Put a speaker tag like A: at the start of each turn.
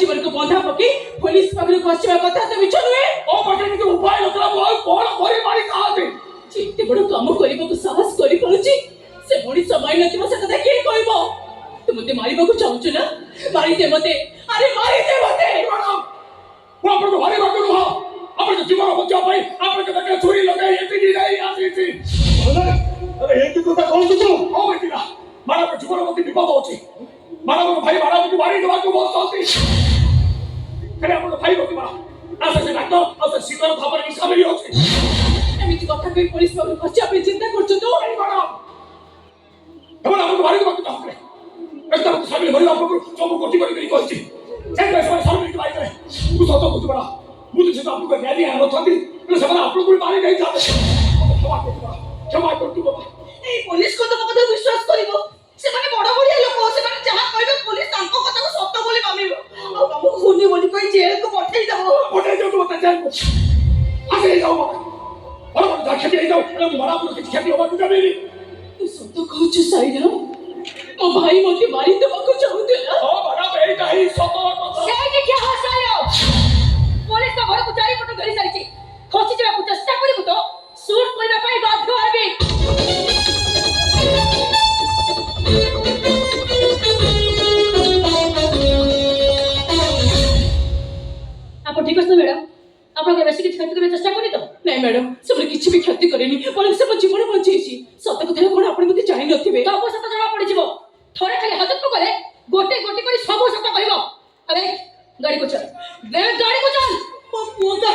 A: जीवन को बंधा पकी पुलिस पाखरे पहुंचवा कथा तो मिछ नुहे
B: ओ पाखे किसी उपाय नतला मो कोन कोरी मारी कहाते
A: चित्ते बड़ काम करबा को साहस करि पड़ुची से बड़ी समय नथिबो से कथा के कहबो तू मते मारिबा को चाहू ना मारी दे मते अरे मारी दे मते
B: वो अपन को भारी बात नुहा अपन के जीवन बचा पाई अपन के तक छुरी लगाई एटी नहीं आसी थी अरे एक तो कौन तू ओ बेटा मारा पर जीवन मते विपद होची मारा को भाई मारा को मारी दवा को बहुत चलती करे अपन भाई को मारा आसे से डॉक्टर और सीकर खबर की सामने होची
A: एमिति कथा कहि पुलिस पाखरे पहुंचा पे चिंता करछु तो
B: नहीं मारा हम अपन को मारी दवा को चाहते एकदम सामने भरी आपको सब कोटी कोटी कहछि से पैसा सामने की बात करे तू सतो कुछ बड़ा मुझे से आपको कह दिया है थोड़ी तो सब आप लोग भी मारे नहीं जाते क्षमा कर तू बाबा
A: ए पुलिस को तो कथा विश्वास करिवो से माने बड़ बड़िया लोक से माने जहां कहबे पुलिस तांको कथा को सत्य बोली मानिबो आ हम खुनी बोली कोई जेल को पठै दबो
B: पठै दो तो बता जाए आगे जाओ बाबा और बड़ा खेती जाओ मैं बड़ा पुलिस की खेती होगा तुझे मेरी
A: तू सत्य कहछु साइरा मो भाई मते मारी दबा को चाहुतेला
B: ओ बड़ा बेटा ही सतो तो
C: से जे क्या हसायो पुलिस तो घर को चारी पट धरि साइछि खसी जबा को चेष्टा करिबो तो शूट करबा पई बाध्य हेबी आप ठीक है मैडम आप लोग बेसी किछ क्षति करबे चेष्टा करी तो
A: नहीं मैडम सब किछि भी क्षति करेनी पर सब जीवन बचेछि सत्य कथा कोन आपण मते जानि नथिबे
C: सब सत जणा पड़ी जिवो थोड़े खाली हजत को गले गोटे गोटे करी सब सत कहबो अबे गाड़ी को चल गाड़ी को चल
A: मो पुआ